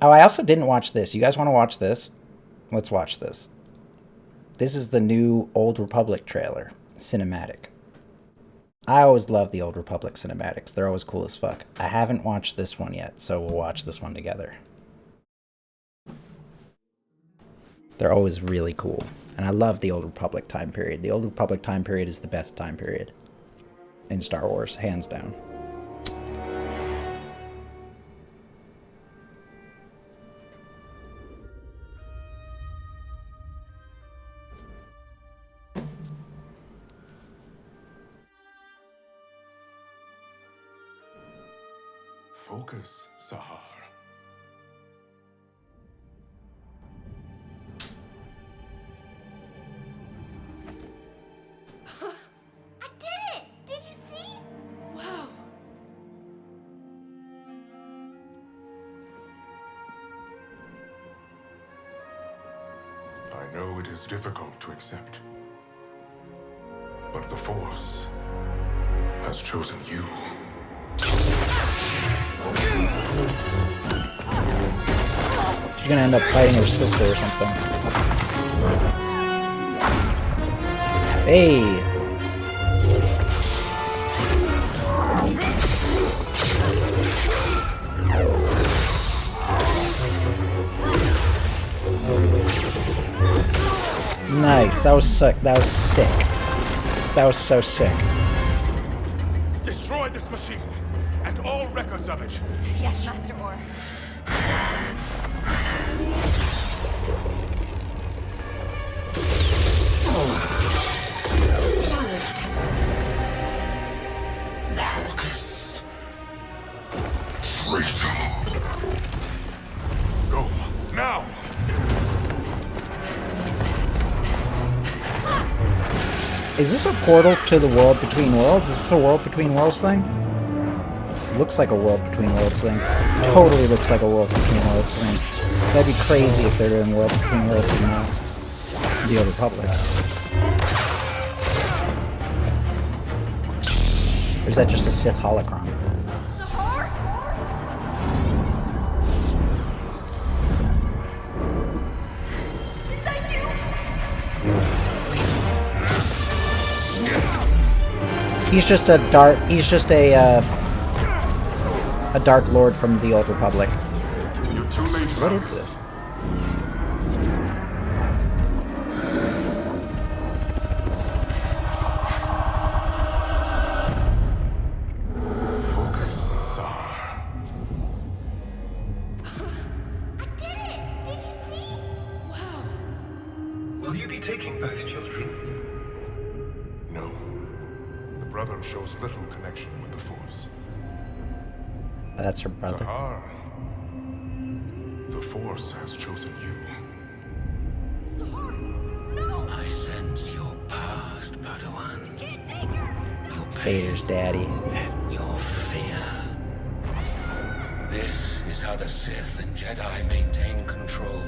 Oh, I also didn't watch this. You guys want to watch this? Let's watch this. This is the new Old Republic trailer, cinematic. I always love the Old Republic cinematics. They're always cool as fuck. I haven't watched this one yet, so we'll watch this one together. They're always really cool. And I love the Old Republic time period. The Old Republic time period is the best time period in Star Wars, hands down. Focus, Sahar. I did it! Did you see? Wow. I know it is difficult to accept, but the Force has chosen you. She's gonna end up fighting her sister or something. Hey! Nice, that was sick. That was sick. That was so sick. Destroy this machine and all records of it. Yes, Master Orr. Marcus. Traitor. Go, now! Is this a portal to the world between worlds? Is this a world between worlds thing? Looks like a world between worlds thing. Totally looks like a world between worlds thing. That'd be crazy if they're doing world between worlds in the Old Republic. Or is that just a Sith holocron? Sahar? Is that you? He's just a Dark Lord from the Old Republic. You're too late. What is this? Focus, Sahar. I did it! Did you see? Wow. Will you be taking both children? No. The brother shows little connection with the Force. That's her brother. Sahar. The Force has chosen you. Sahar! No! I sense your past, Padawan. Can't take her! Your Vader's daddy. your fear. This is how the Sith and Jedi maintain control.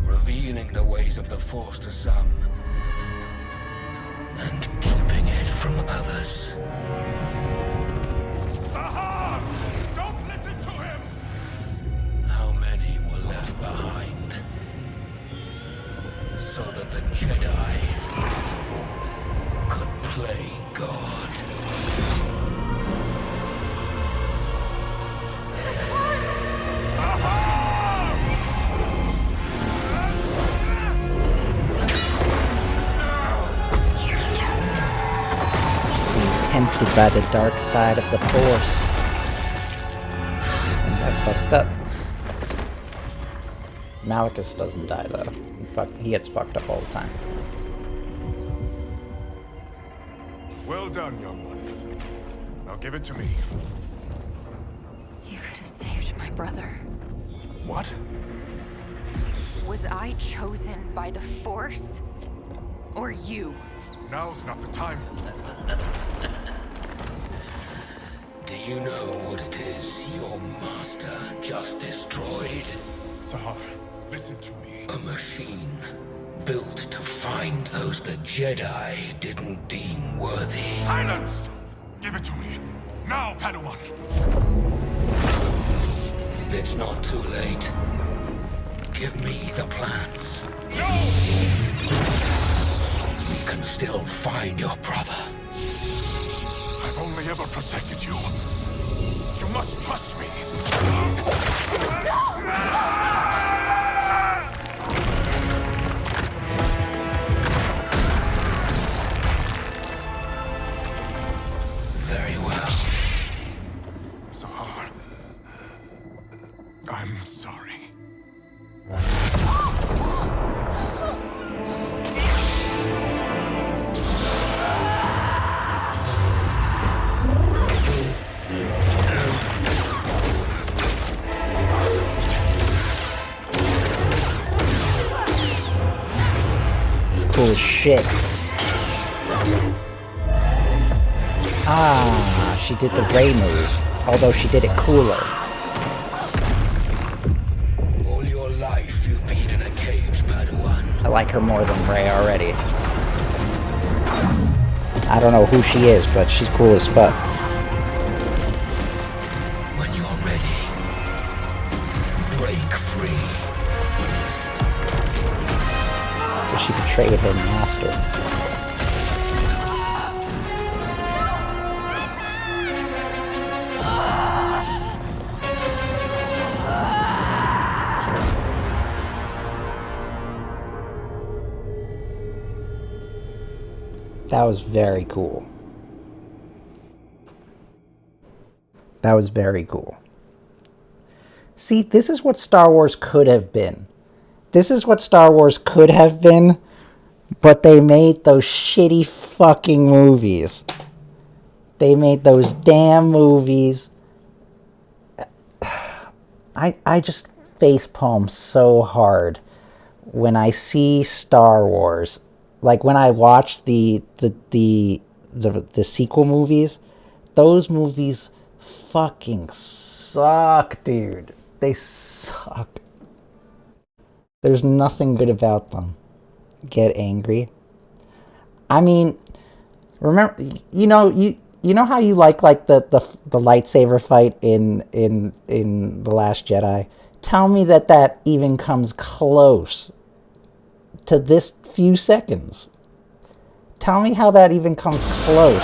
Revealing the ways of the Force to some, and keeping it from others. Sahar! Don't listen to him! How many were left behind? So that the Jedi could play God. Tempted by the dark side of the Force. And got fucked up. Malachus doesn't die though. He gets fucked up all the time. Well done, young one. Now give it to me. You could have saved my brother. What? Was I chosen by the Force? Or you? Now's not the time. Do you know what it is your master just destroyed? Sahar, listen to me. A machine built to find those the Jedi didn't deem worthy. Silence! Give it to me. Now, Padawan! It's not too late. Give me the plans. No! We can still find your brother. I've only ever protected you. You must trust me. Very well. Sahar, I'm sorry. It's cool as shit. Ah, she did the Ray move, although she did it cooler. All your life you've been in a cage, Padawan. I like her more than Ray already. I don't know who she is, but she's cool as fuck. When you're ready, break free. But she betrayed her master. That was very cool. That was very cool. See, this is what Star Wars could have been. This is what Star Wars could have been, but they made those shitty fucking movies. They made those damn movies. I just facepalm so hard when I see Star Wars. Like when I watch the sequel movies, those movies fucking suck, dude. They suck. There's nothing good about them. Get angry. I mean, remember, you know how you like the lightsaber fight in The Last Jedi? Tell me that even comes close to this few seconds. Tell me how that even comes close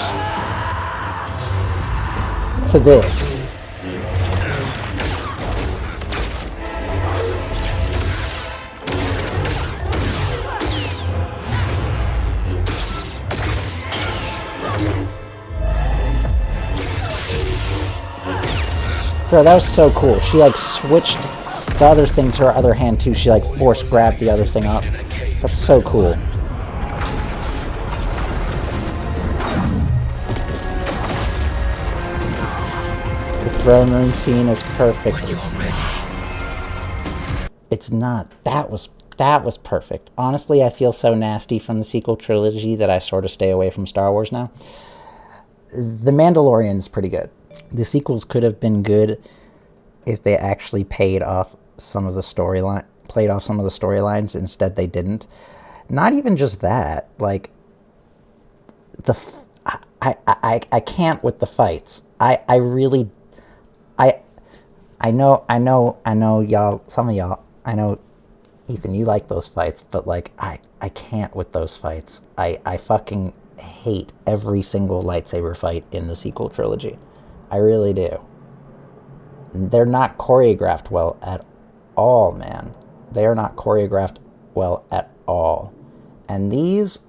to this. Bro, that was so cool. She like switched the other thing to her other hand too. She like force grabbed the other thing up. That's so cool. The throne room scene is perfect. It's not. That was perfect. Honestly, I feel so nasty from the sequel trilogy that I sort of stay away from Star Wars now. The Mandalorian's pretty good. The sequels could have been good if they actually played off some of the storylines. Instead, they didn't. Not even just that. Like I can't with the fights. I know y'all. Some of y'all. I know, Ethan, you like those fights, but like I can't with those fights. I fucking hate every single lightsaber fight in the sequel trilogy. I really do. They're not choreographed well at all, man. They are not choreographed well at all. And these,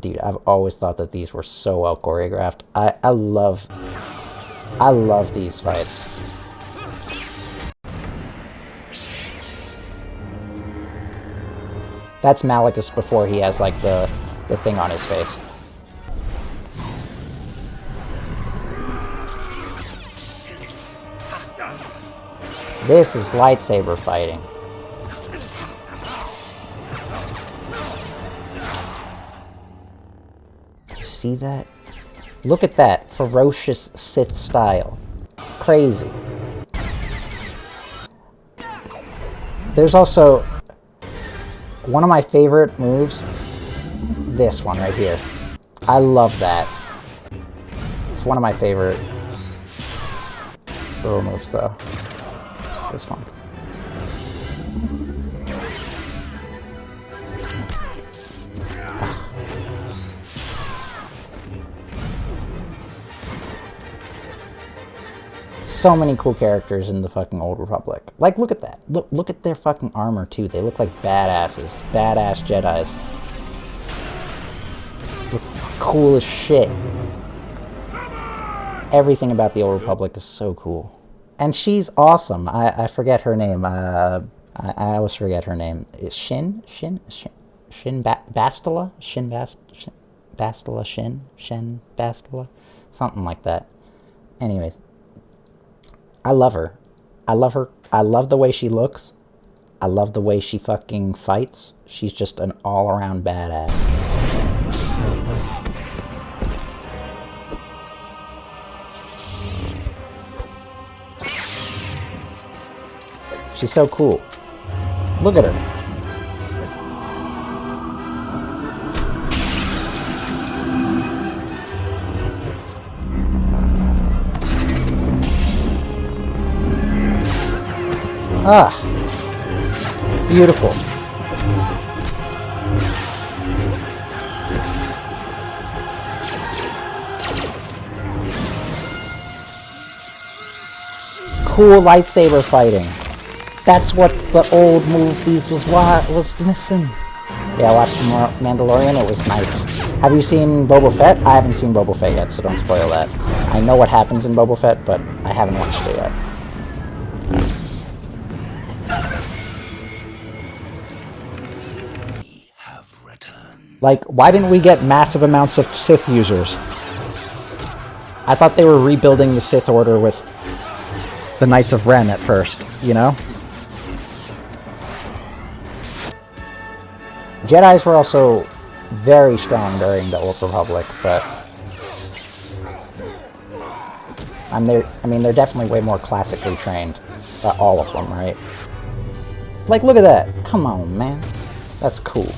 dude, I've always thought that these were so well choreographed. I love these fights. That's Malicus before he has like the thing on his face. This is lightsaber fighting. You see that? Look at that. Ferocious Sith style. Crazy. There's also one of my favorite moves. This one right here. I love that. It's one of my favorite little moves though. It was fun. So many cool characters in the fucking Old Republic. Like, look at that. Look at their fucking armor, too. They look like badasses. Badass Jedis. Look cool as shit. Everything about the Old Republic is so cool. And she's awesome. I forget her name. I always forget her name. Is Shin Bastila? Shin Bastila? Something like that. Anyways. I love her. I love her. I love the way she looks. I love the way she fucking fights. She's just an all-around badass. She's so cool. Look at her. Ah, beautiful. Cool lightsaber fighting. That's what the old movies was missing. Yeah, I watched The Mandalorian. It was nice. Have you seen Boba Fett? I haven't seen Boba Fett yet, so don't spoil that. I know what happens in Boba Fett, but I haven't watched it yet. Like, why didn't we get massive amounts of Sith users? I thought they were rebuilding the Sith Order with the Knights of Ren at first, you know? Jedis were also very strong during the Old Republic, but I mean, they're definitely way more classically trained. All of them, right? Like, look at that. Come on, man. That's cool.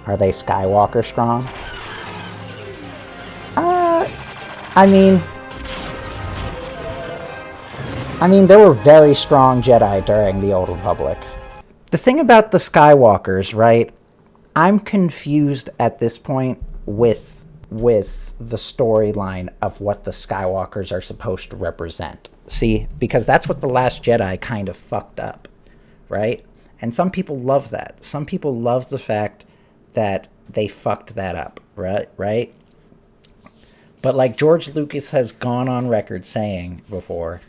Are they Skywalker strong? I mean, there were very strong Jedi during the Old Republic. The thing about the Skywalkers, right? I'm confused at this point with the storyline of what the Skywalkers are supposed to represent. See, because that's what The Last Jedi kind of fucked up, right? And some people love that. Some people love the fact that they fucked that up, right? But like George Lucas has gone on record saying before,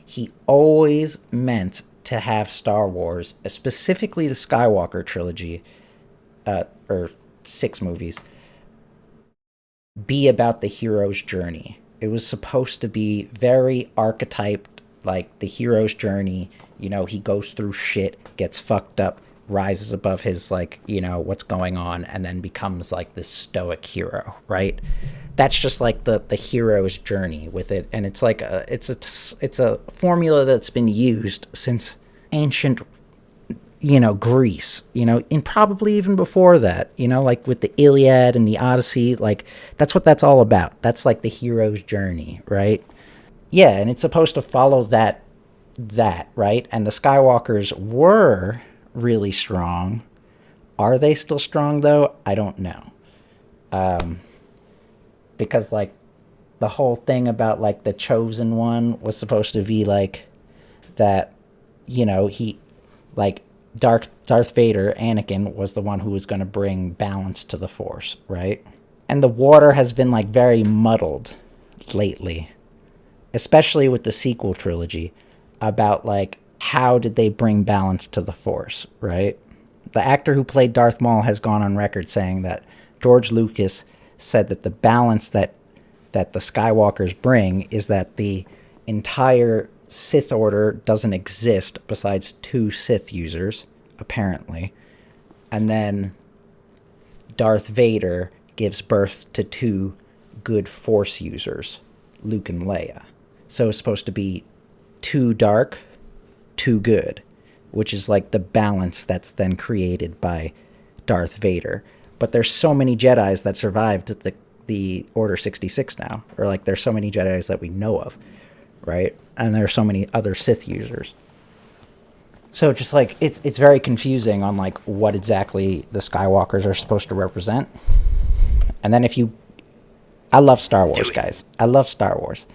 he always meant to have Star Wars, specifically the Skywalker trilogy, or 6 movies, be about the hero's journey. It was supposed to be very archetyped, like the hero's journey. You know, he goes through shit, gets fucked up, rises above his, like, you know, what's going on, and then becomes like this stoic hero, right? That's just like the hero's journey with it, and it's like it's a formula that's been used since ancient, you know, Greece, you know, and probably even before that, you know, like with the Iliad and the Odyssey. Like, that's what that's all about. That's like the hero's journey, right? Yeah, and it's supposed to follow that, right? And the Skywalkers were really strong. Are they still strong though? I don't know. Because like the whole thing about like the chosen one was supposed to be like that, you know, he, like Darth Vader, Anakin, was the one who was going to bring balance to the Force, right? And the water has been like very muddled lately, especially with the sequel trilogy, about like how did they bring balance to the Force, right? The actor who played Darth Maul has gone on record saying that George Lucas said that the balance that the Skywalkers bring is that the entire Sith Order doesn't exist besides 2 Sith users, apparently. And then Darth Vader gives birth to 2 good Force users, Luke and Leia. So it's supposed to be 2 dark, 2 good. which is like the balance that's then created by Darth Vader. But there's so many Jedis that survived the Order 66 now, or like there's so many Jedis that we know of, right? And there are so many other Sith users. So just like it's very confusing on like what exactly the Skywalkers are supposed to represent. And then I love Star Wars, guys. I love Star Wars.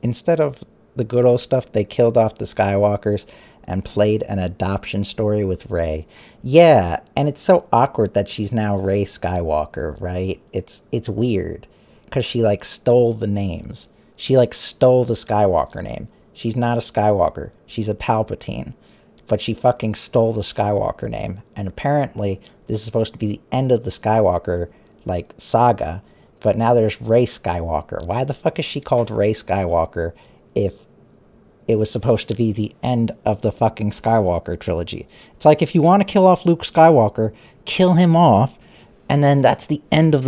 Instead of the good old stuff, they killed off the Skywalkers and played an adoption story with Rey. Yeah, and it's so awkward that she's now Rey Skywalker, right? It's weird because she like stole the names. She like stole the Skywalker name. She's not a Skywalker. She's a Palpatine. But she fucking stole the Skywalker name. And apparently this is supposed to be the end of the Skywalker like saga, but now there's Rey Skywalker. Why the fuck is she called Rey Skywalker if it was supposed to be the end of the fucking Skywalker trilogy? It's like, if you want to kill off Luke Skywalker, kill him off, and then that's the end of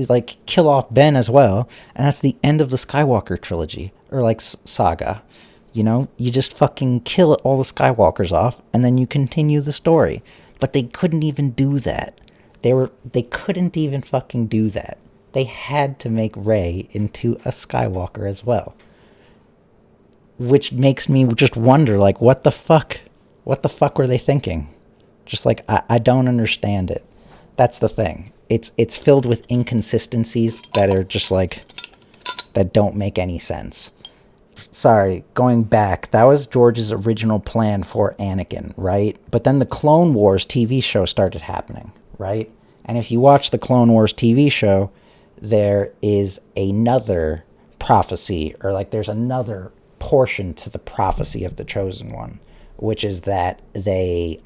like kill off Ben as well, and that's the end of the Skywalker trilogy or like saga. You know, you just fucking kill all the Skywalkers off, and then you continue the story. But they couldn't even do that. They couldn't even fucking do that. They had to make Rey into a Skywalker as well. Which makes me just wonder, like, what the fuck? What the fuck were they thinking? Just like, I don't understand it. That's the thing. It's filled with inconsistencies that are just like, that don't make any sense. Sorry, going back, that was George's original plan for Anakin, right? But then the Clone Wars TV show started happening, right? And if you watch the Clone Wars TV show, there is another prophecy, or like there's another portion to the prophecy of the Chosen One, which is that he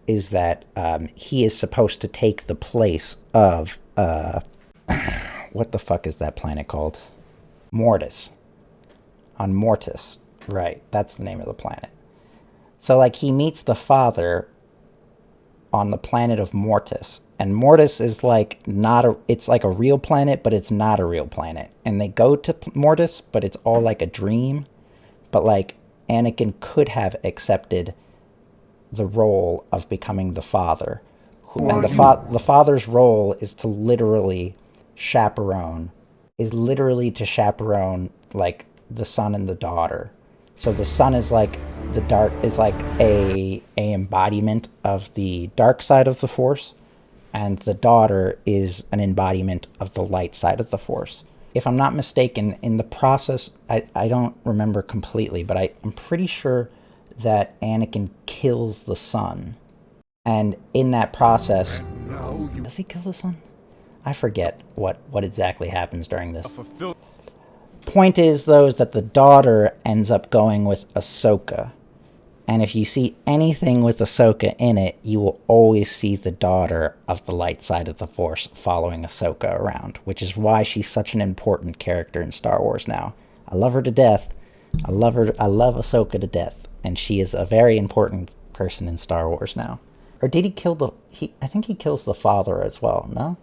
is supposed to take the place of what the fuck is that planet called? Mortis. On Mortis, right? That's the name of the planet. So like he meets the father on the planet of Mortis, and Mortis is like it's like a real planet, but it's not a real planet. And they go to Mortis, but it's all like a dream. But like Anakin could have accepted the role of becoming the father, and the father's role is to literally chaperone like the son and the daughter. So the son is like a embodiment of the dark side of the Force, and the daughter is an embodiment of the light side of the Force. If I'm not mistaken, in the process, I don't remember completely, but I'm pretty sure that Anakin kills the son. And in that process, does he kill the son? I forget what exactly happens during this. Point is, though, is that the daughter ends up going with Ahsoka. And if you see anything with Ahsoka in it, you will always see the daughter of the light side of the Force following Ahsoka around, which is why she's such an important character in Star Wars now. I love her to death. I love Ahsoka to death. And she is a very important person in Star Wars now. Or did he kill I think he kills the father as well, no?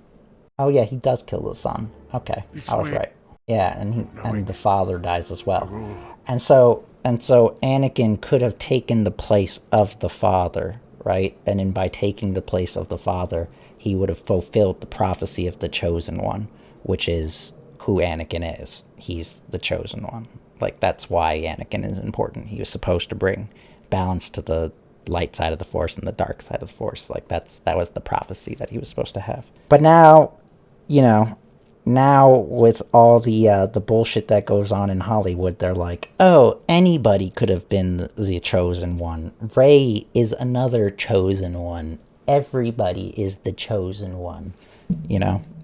Oh yeah, he does kill the son. Okay, I was right. Yeah, and the father dies as well. And so Anakin could have taken the place of the father, right? And by taking the place of the father, he would have fulfilled the prophecy of the Chosen One, which is who Anakin is. He's the Chosen One. Like, that's why Anakin is important. He was supposed to bring balance to the light side of the Force and the dark side of the Force. Like, that was the prophecy that he was supposed to have. But now, now with all the bullshit that goes on in Hollywood, they're like, oh, anybody could have been the Chosen One. Rey is another Chosen One. Everybody is the Chosen One.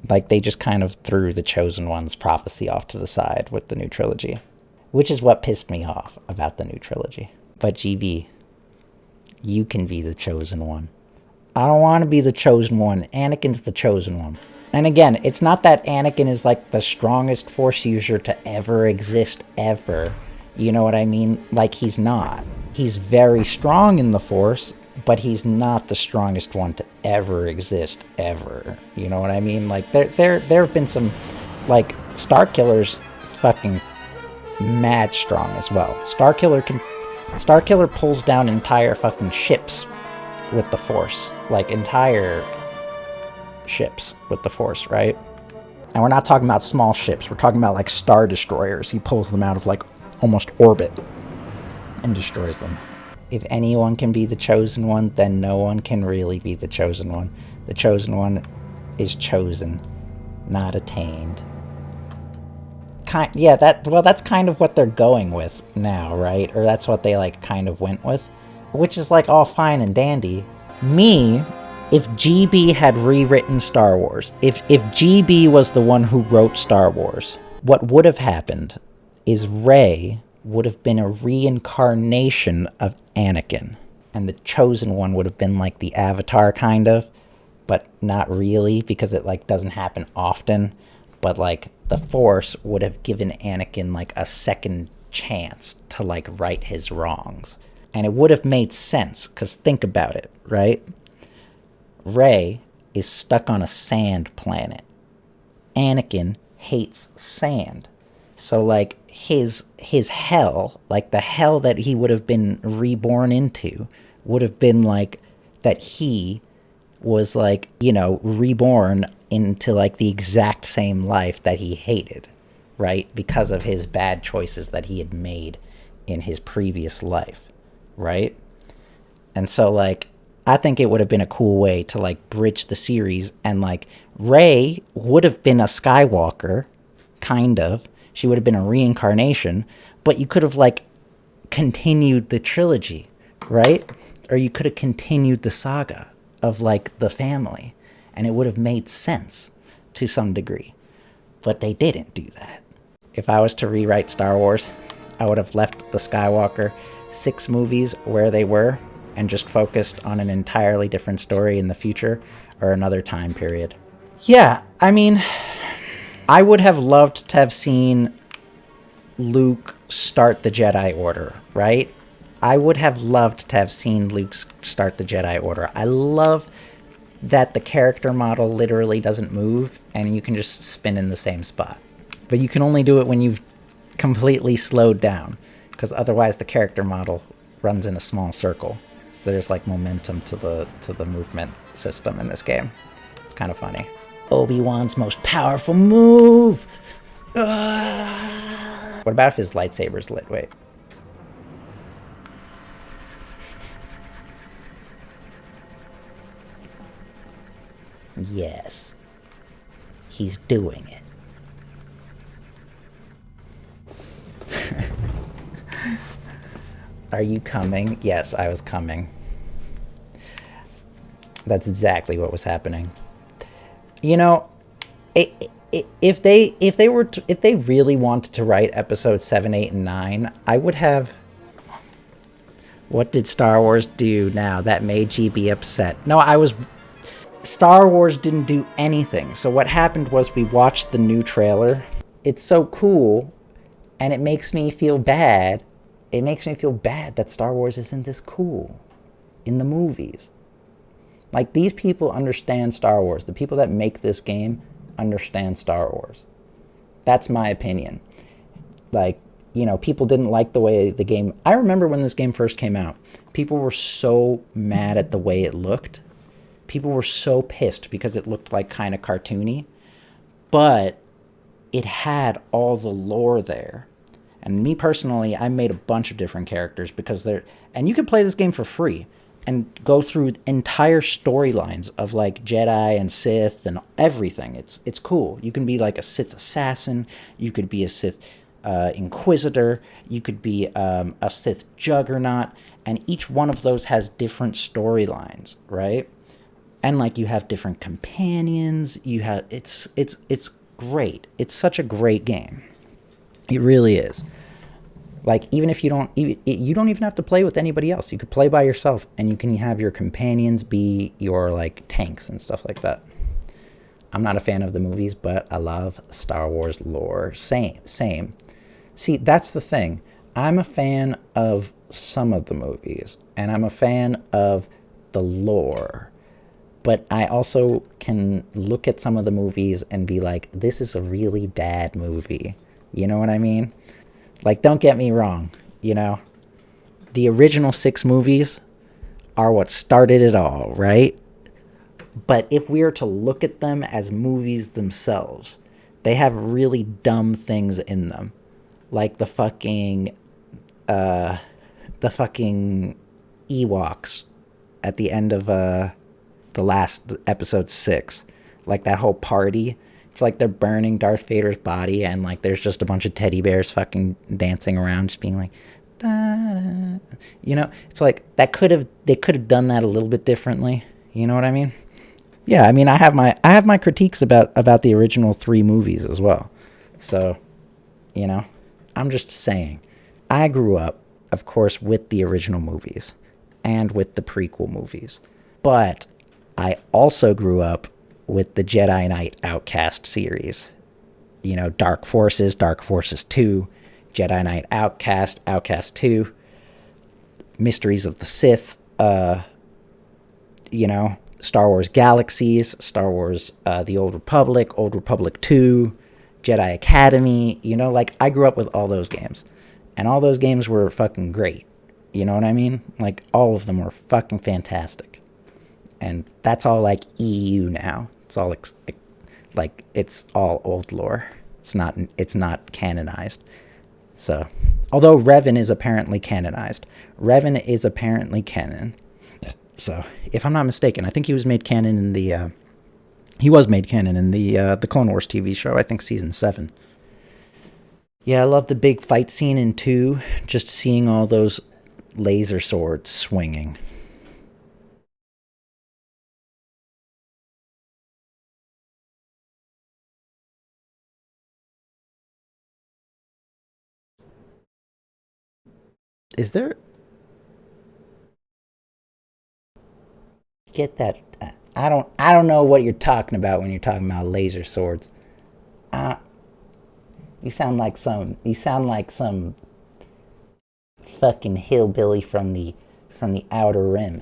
Like, they just kind of threw the Chosen One's prophecy off to the side with the new trilogy, which is what pissed me off about the new trilogy. But GB, you can be the Chosen One. I don't want to be the Chosen One. Anakin's the Chosen One. And again, it's not that Anakin is like the strongest Force user to ever exist, ever. You know what I mean? Like, he's not. He's very strong in the Force, but he's not the strongest one to ever exist, ever. You know what I mean? Like, there have been some, like, Starkiller's fucking mad strong as well. Starkiller Starkiller pulls down entire fucking ships with the Force. Like, entire ships with the Force, right? And we're not talking about small ships. We're talking about, like, Star Destroyers. He pulls them out of, like, almost orbit and destroys them. If anyone can be the Chosen One, then no one can really be the Chosen One. The Chosen One is chosen, not attained. That's kind of what they're going with now, right? Or that's what they, like, kind of went with. Which is, like, all fine and dandy. If GB had rewritten Star Wars, if GB was the one who wrote Star Wars, what would have happened is Rey would have been a reincarnation of Anakin. And the Chosen One would have been, like, the Avatar, kind of. But not really, because it, like, doesn't happen often. But, like, the Force would have given Anakin, like, a second chance to, like, right his wrongs. And it would have made sense, because think about it, right? Rey is stuck on a sand planet. Anakin hates sand. So, like, his hell, like, the hell that he would have been reborn into, would have been, like, that he was, like, you know, reborn into, like, the exact same life that he hated, right? Because of his bad choices that he had made in his previous life, right? And so, like, I think it would have been a cool way to, like, bridge the series, and, like, Rey would have been a Skywalker, kind of. She would have been a reincarnation, but you could have, like, continued the trilogy, right? Or you could have continued the saga of, like, the family, and it would have made sense to some degree. But they didn't do that. If I was to rewrite Star Wars, I would have left the Skywalker 6 movies where they were and just focused on an entirely different story in the future or another time period. Yeah, I mean, I would have loved to have seen Luke start the Jedi Order, right? I would have loved to have seen Luke start the Jedi Order. I love that the character model literally doesn't move and you can just spin in the same spot. But you can only do it when you've completely slowed down, because otherwise the character model runs in a small circle. So there's, like, momentum to the movement system in this game. It's kind of funny. Obi-Wan's most powerful move! What about if his lightsaber's lit? Wait. Yes. He's doing it. Are you coming? Yes, I was coming. That's exactly what was happening. You know, if they really wanted to write episodes 7, 8, and 9, I would have. What did Star Wars do now that made GB upset? No, Star Wars didn't do anything. So what happened was we watched the new trailer. It's so cool, and it makes me feel bad. It makes me feel bad that Star Wars isn't this cool in the movies. Like, these people understand Star Wars. The people that make this game understand Star Wars. That's my opinion. Like, you know, people didn't like the way the game... I remember when this game first came out, people were so mad at the way it looked. People were so pissed because it looked, like, kind of cartoony. But it had all the lore there. And me personally, I made a bunch of different characters because they're... And you can play this game for free and go through entire storylines of, like, Jedi and Sith and everything. It's cool. You can be, like, a Sith assassin. You could be a Sith Inquisitor. You could be a Sith Juggernaut. And each one of those has different storylines, right? And, like, you have different companions. You have... It's great. It's such a great game. It really is. Like, even if you don't even have to play with anybody else. You could play by yourself, and you can have your companions be your, like, tanks and stuff like that. I'm not a fan of the movies, but I love Star Wars lore. Same. See, that's the thing. I'm a fan of some of the movies, and I'm a fan of the lore. But I also can look at some of the movies and be like, this is a really bad movie. You know what I mean? Like, don't get me wrong, you know? the original 6 movies are what started it all, right? But if we were to look at them as movies themselves, they have really dumb things in them. Like the fucking Ewoks at the end of the last episode 6. Like that whole party. It's like they're burning Darth Vader's body, and like there's just a bunch of teddy bears fucking dancing around, just being like, da-da. You know, it's like they could have done that a little bit differently. You know what I mean? Yeah, I mean, I have my critiques about the original 3 movies as well. So, you know, I'm just saying, I grew up, of course, with the original movies and with the prequel movies, but I also grew up with the Jedi Knight Outcast series. You know, Dark Forces 2, Jedi Knight Outcast, Outcast 2, Mysteries of the Sith, you know, Star Wars Galaxies, Star Wars The Old Republic 2, Jedi Academy. You know, like, I grew up with all those games. And all those games were fucking great. You know what I mean? Like, all of them were fucking fantastic. And that's all, like, EU now. It's all, like, it's all old lore. It's not canonized. So, although Revan is apparently canonized. Revan is apparently canon. So, if I'm not mistaken, I think he was made canon in the Clone Wars TV show, I think season 7. Yeah, I love the big fight scene in 2, just seeing all those laser swords swinging. Is there... Get that... I don't know what you're talking about when you're talking about laser swords. You sound like some fucking hillbilly from the Outer Rim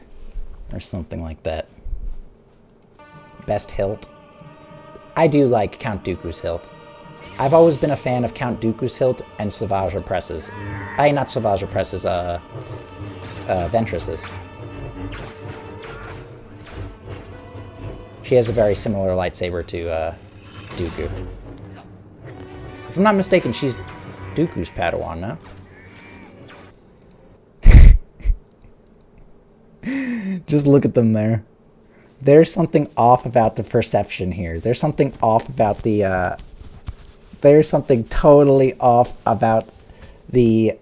or something like that. Best hilt. I do like Count Dooku's hilt. I've always been a fan of Count Dooku's hilt and Savage Opress's. Not Savage Opress's, Ventress's. She has a very similar lightsaber to Dooku. If I'm not mistaken, she's Dooku's Padawan now. Just look at them there. There's something off about the perception here. There's something off about the... there's something totally off about the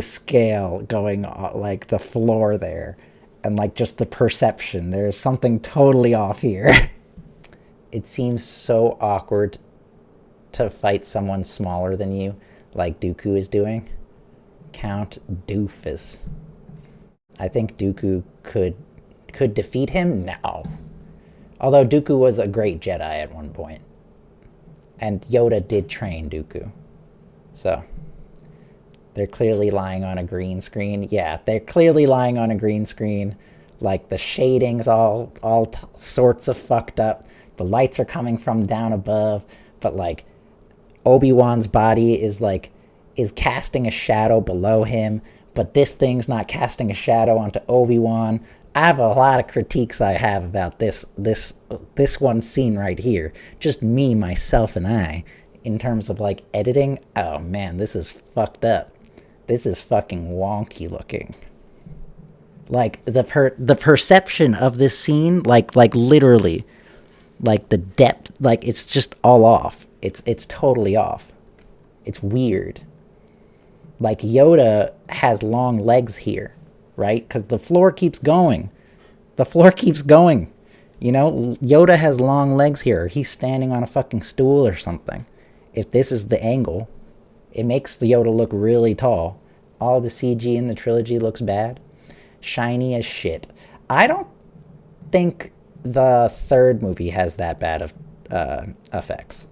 scale going on, like the floor there. And like just the perception. There's something totally off here. It seems so awkward to fight someone smaller than you, like Dooku is doing. Count Doofus. I think Dooku could defeat him? No. Although Dooku was a great Jedi at one point. And Yoda did train Dooku. So, they're clearly lying on a green screen. Yeah, they're clearly lying on a green screen. Like, the shading's all sorts of fucked up. The lights are coming from down above. But, like, Obi-Wan's body is casting a shadow below him. But this thing's not casting a shadow onto Obi-Wan. I have a lot of critiques I have about this one scene right here. Just me, myself, and I. In terms of, like, editing. Oh, man, this is fucked up. This is fucking wonky looking. Like, the perception of this scene, like literally, like, the depth, like, it's just all off. It's totally off. It's weird. Like, Yoda has long legs here, right? Because the floor keeps going. The floor keeps going. You know, Yoda has long legs here. He's standing on a fucking stool or something. If this is the angle, it makes the Yoda look really tall. All the CG in the trilogy looks bad. Shiny as shit. I don't think the third movie has that bad of effects.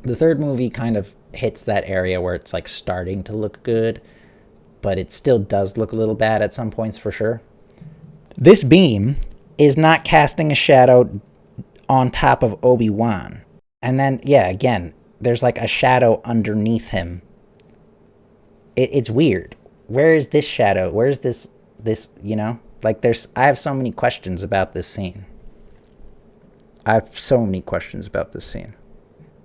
The third movie kind of hits that area where it's like starting to look good, but it still does look a little bad at some points for sure. This beam is not casting a shadow on top of Obi-Wan. And then, yeah, again, there's like a shadow underneath him. It's weird. Where is this shadow? Where's this, Like I have so many questions about this scene. I have so many questions about this scene.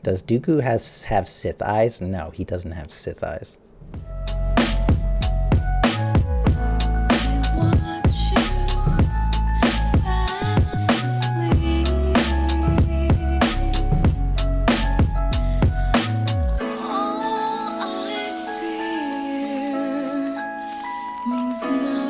Does Dooku have Sith eyes? No, he doesn't have Sith eyes. Means nothing.